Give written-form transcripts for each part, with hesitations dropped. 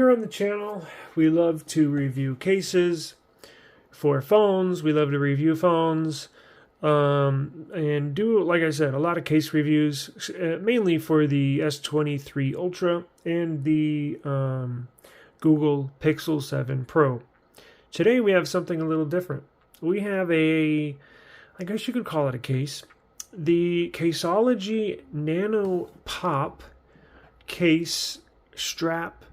Here on the channel, we love to review cases for phones. We love to review phones and do, like I said, a lot of case reviews, mainly for the S23 Ultra and the Google Pixel 7 Pro. Today we have something a little different. We have I guess you could call it a case, the Caseology Nano Pop case strap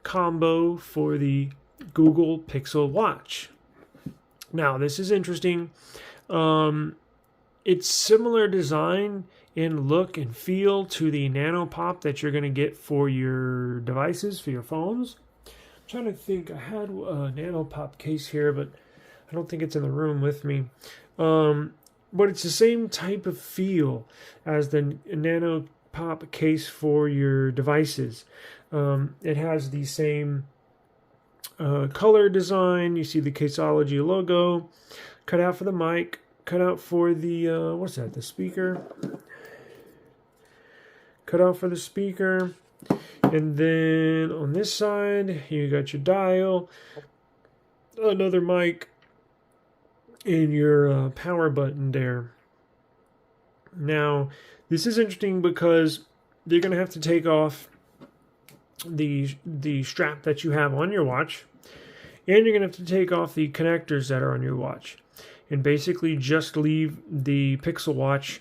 combo for the Google Pixel Watch. Now, this is interesting. It's similar design in look and feel to the Nano Pop that you're going to get for your devices, for your phones. I'm trying to think. I had a Nano Pop case here, but I don't think it's in the room with me. But it's the same type of feel as the Nano Pop case for your devices. It has the same color design. You see the Caseology logo cut out for the mic, cut out for the what's that, the speaker, cut out for the speaker. And then on this side you got your dial, another mic, and your power button there. Now this is interesting because you're going to have to take off the strap that you have on your watch, and you're going to have to take off the connectors that are on your watch, and basically just leave the Pixel Watch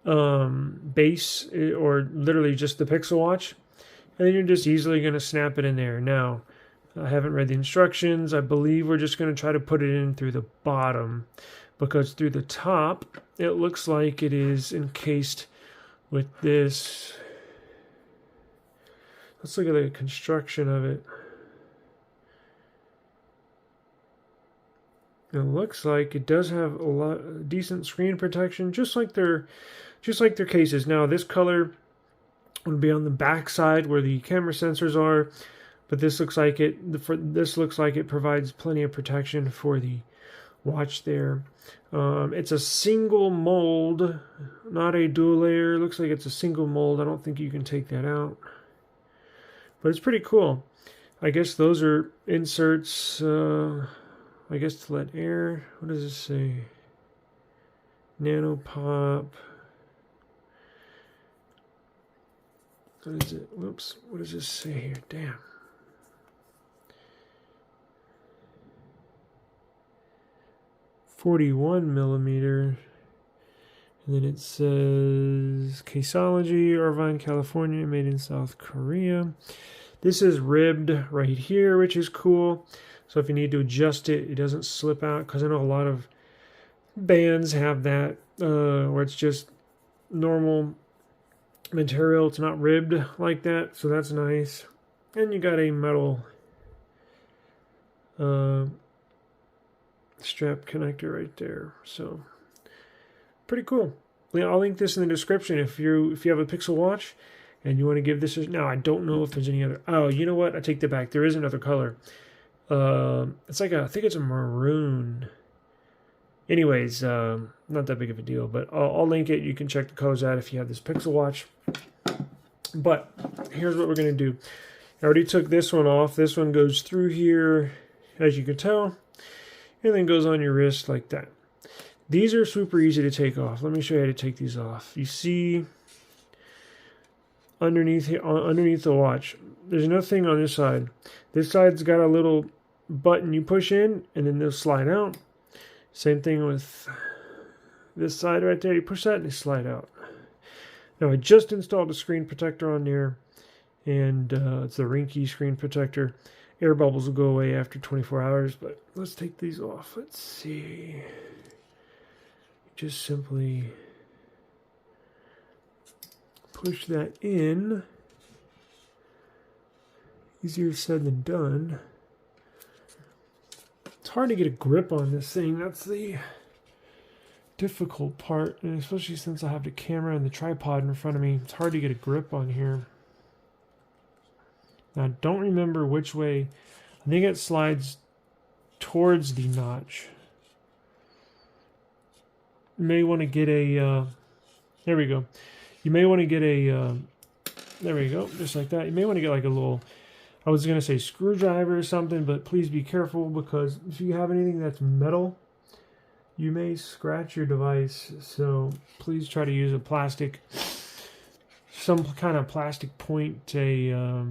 base, or literally just the Pixel Watch, and then you're just easily going to snap it in there. Now, I haven't read the instructions. I believe we're just going to try to put it in through the bottom, because through the top it looks like it is encased with this. Let's look at the construction of it. It looks like it does have a decent screen protection, just like their cases. Now, this color would be on the back side where the camera sensors are, but this looks like it provides plenty of protection for the watch there. It's a single mold, not a dual layer. It looks like it's a single mold. I don't think you can take that out, but it's pretty cool. I guess those are inserts, I guess to let air. What does this say? Nano Pop. What is it? Whoops. What does this say here? Damn. .41 millimeter. And then it says Caseology, Irvine, California, made in South Korea. This is ribbed right here, which is cool. So if you need to adjust it, it doesn't slip out, because I know a lot of bands have that, where it's just normal material. It's not ribbed like that, so that's nice. And you got a metal strap connector right there, so pretty cool. I'll link this in the description if you have a Pixel Watch and you want to give this a... Now, I don't know if there's any other... Oh, you know what? I take that back. There is another color. It's like I think it's a maroon. Anyways, not that big of a deal, but I'll link it. You can check the colors out if you have this Pixel Watch. But here's what we're going to do. I already took this one off. This one goes through here, as you can tell, and then goes on your wrist like that. These are super easy to take off. Let me show you how to take these off. You see underneath the watch, there's another thing on this side. This side's got a little button you push in, and then they'll slide out. Same thing with this side right there. You push that and they slide out. Now, I just installed a screen protector on there, and it's the Rinky screen protector. Air bubbles will go away after 24 hours, but let's take these off. Let's see. Just simply push that in. Easier said than done. It's hard to get a grip on this thing. That's the difficult part, and especially since I have the camera and the tripod in front of me, it's hard to get a grip on here. Now, I don't remember which way. I think it slides towards the notch. You may want to get a there we go. You may want to get a there we go, just like that. You may want to get like a little I was going to say screwdriver or something, but please be careful, because if you have anything that's metal, you may scratch your device. So please try to use a plastic, some kind of plastic point, a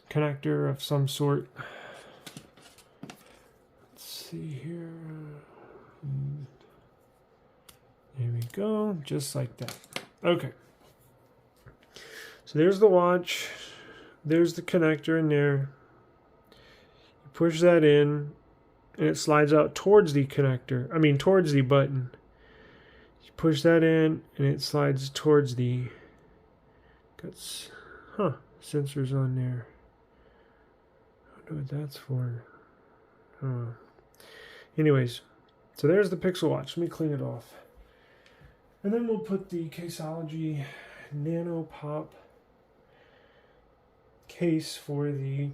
connector of some sort. Let's see here. There we go, just like that. Okay. So there's the watch. There's the connector in there. You push that in, and it slides out towards the connector. I mean, towards the button. You push that in, and it slides towards the... Got sensors on there. I don't know what that's for. Anyways, so there's the Pixel Watch. Let me clean it off. And then we'll put the Caseology Nano Pop case for the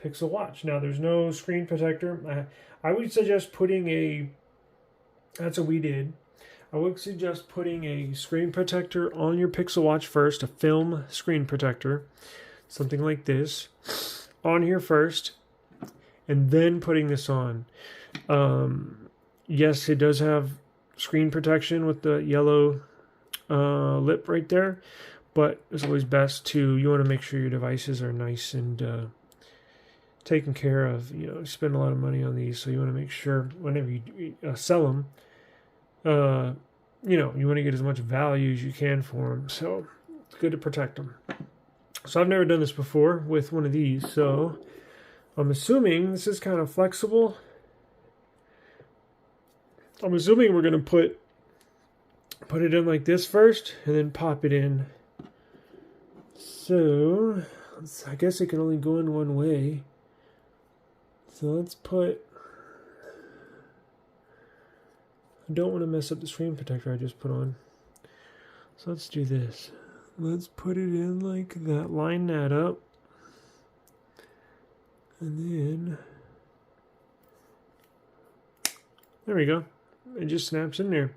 Pixel Watch. Now, there's no screen protector. I would suggest putting a... That's what we did. I would suggest putting a screen protector on your Pixel Watch first, a film screen protector, something like this, on here first, and then putting this on. Yes, it does have screen protection with the yellow lip right there, but it's always best to, you want to make sure your devices are nice and taken care of. You know, you spend a lot of money on these, so you want to make sure whenever you sell them, you know, you want to get as much value as you can for them. So it's good to protect them. So I've never done this before with one of these, so I'm assuming this is kind of flexible. I'm assuming we're going to put it in like this first and then pop it in. So I guess it can only go in one way. So let's put... I don't want to mess up the screen protector I just put on. So let's do this. Let's put it in like that, line that up. And then... There we go. It just snaps in there.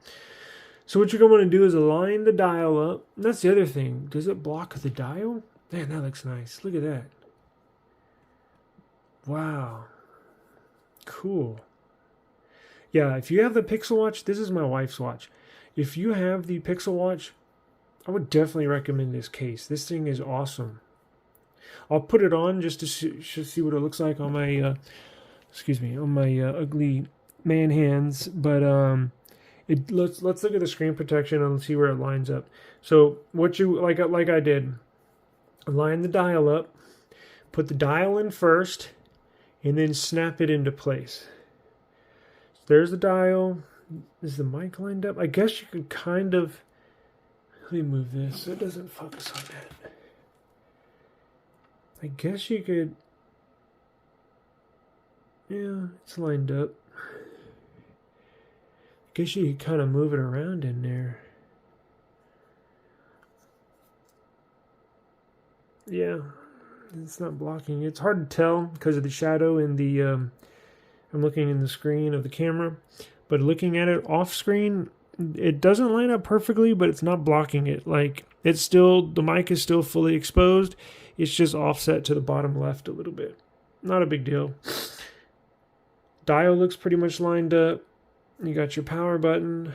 So what you're going to want to do is align the dial up. And that's the other thing. Does it block the dial? Man, that looks nice. Look at that. Wow. Cool. Yeah, if you have the Pixel Watch, this is my wife's watch. If you have the Pixel Watch, I would definitely recommend this case. This thing is awesome. I'll put it on just to see what it looks like on my, on my ugly man hands. But let's look at the screen protection and see where it lines up. So what you like I did, line the dial up, put the dial in first, and then snap it into place. There's the dial. Is the mic lined up? I guess you could kind of... Let me move this so it doesn't focus on that. I guess you could... Yeah, it's lined up. I guess you could kind of move it around in there. Yeah, it's not blocking. It's hard to tell because of the shadow in the... I'm looking in the screen of the camera, but looking at it off screen, it doesn't line up perfectly, but it's not blocking it. Like, it's still, the mic is still fully exposed. It's just offset to the bottom left a little bit. Not a big deal. Dial looks pretty much lined up. You got your power button.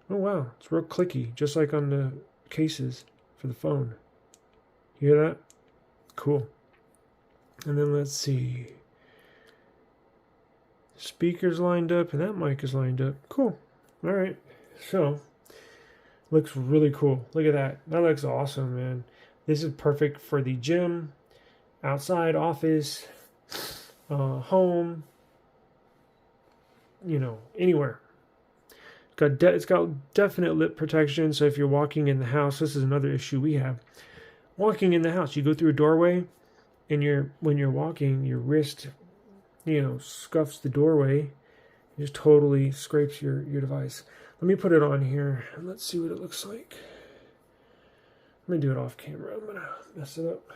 Oh wow, it's real clicky, just like on the cases for the phone. You hear that? Cool. And then let's see. Speakers lined up and that mic is lined up. Cool. All right. So, looks really cool. Look at that. That looks awesome, man. This is perfect for the gym, outside, office, home, you know, anywhere. It's got definite lip protection, so if you're walking in the house, this is another issue we have. Walking in the house, you go through a doorway, and when you're walking, your wrist, you know, scuffs the doorway. It just totally scrapes your device. Let me put it on here, and let's see what it looks like. Let me do it off camera. I'm going to mess it up.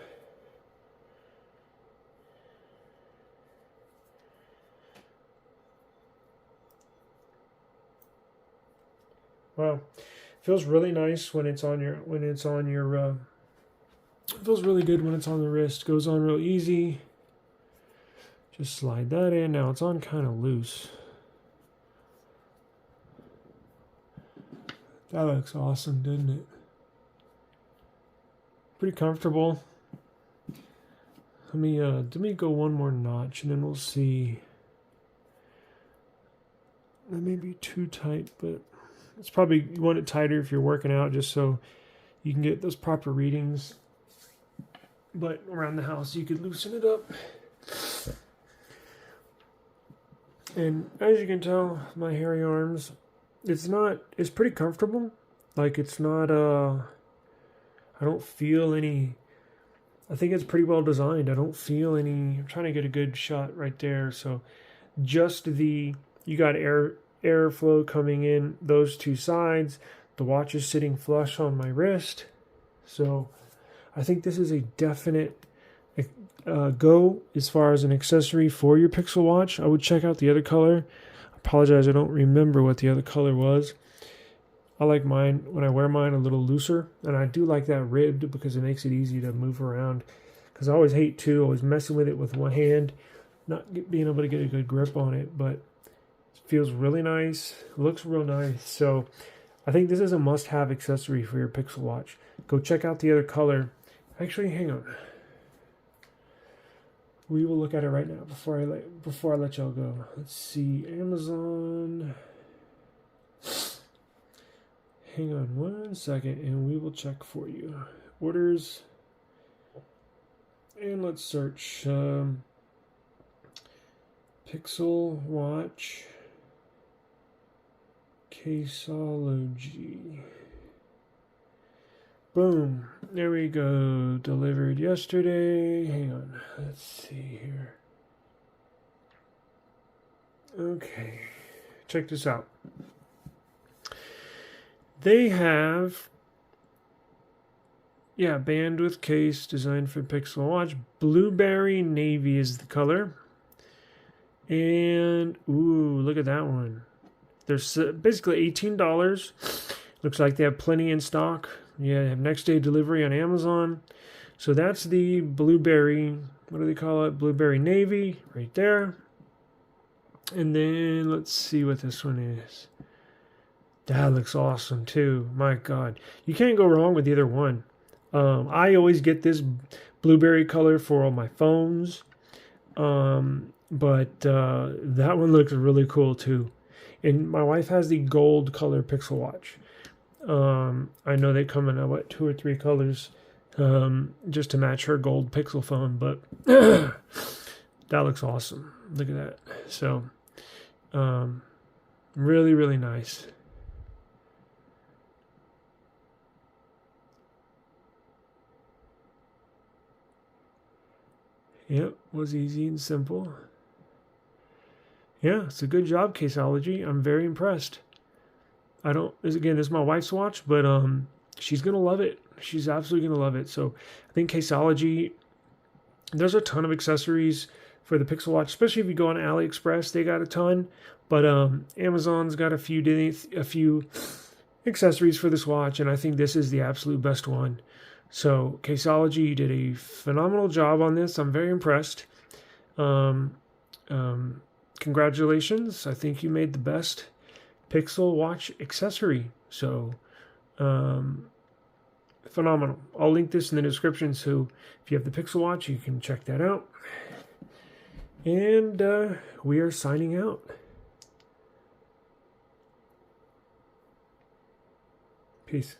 Wow. Feels really nice when it's on your It feels really good when it's on the wrist. Goes on real easy. Just slide that in. Now it's on kind of loose. That looks awesome, doesn't it? Pretty comfortable. Let me go one more notch and then we'll see. That may be too tight, but it's probably, you want it tighter if you're working out just so you can get those proper readings. But around the house you could loosen it up. And as you can tell, my hairy arms, it's pretty comfortable. Like it's not, I don't feel any, I think it's pretty well designed. I don't feel any, I'm trying to get a good shot right there. So just you got airflow coming in those two sides. The watch is sitting flush on my wrist. So I think this is a definite go as far as an accessory for your Pixel Watch. I would check out the other color. I apologize, I don't remember what the other color was. I like mine, when I wear mine, a little looser. And I do like that ribbed because it makes it easy to move around. Because I always hate to, always messing with it with one hand, not being able to get a good grip on it. But it feels really nice, looks real nice. So I think this is a must-have accessory for your Pixel Watch. Go check out the other color. Actually, hang on. We will look at it right now before I let y'all go. Let's see, Amazon. Hang on one second and we will check for you. Orders. And let's search Pixel Watch Caseology. Boom. There we go. Delivered yesterday. Hang on. Let's see here. Okay. Check this out. They have, bandwidth case designed for Pixel Watch. Blueberry navy is the color. And, ooh, look at that one. There's basically $18. Looks like they have plenty in stock. Yeah, they have next day delivery on Amazon. So that's the blueberry, what do they call it? Blueberry navy right there. And then let's see what this one is. That looks awesome too. My God. You can't go wrong with either one. I always get this blueberry color for all my phones. But that one looks really cool too. And my wife has the gold color Pixel Watch. I know they come in 2 or 3 colors just to match her gold Pixel phone, but that looks awesome. Look at that. So really, really nice. Yep, was easy and simple. Yeah, it's a good job, Caseology. I'm very impressed. This is my wife's watch, but she's going to love it. She's absolutely going to love it. So I think Caseology, there's a ton of accessories for the Pixel Watch, especially if you go on AliExpress, they got a ton. But Amazon's got a few accessories for this watch, and I think this is the absolute best one. So Caseology, you did a phenomenal job on this. I'm very impressed. Congratulations. I think you made the best Pixel Watch accessory. So phenomenal. I'll link this in the description, so if you have the Pixel Watch, you can check that out. And we are signing out. Peace.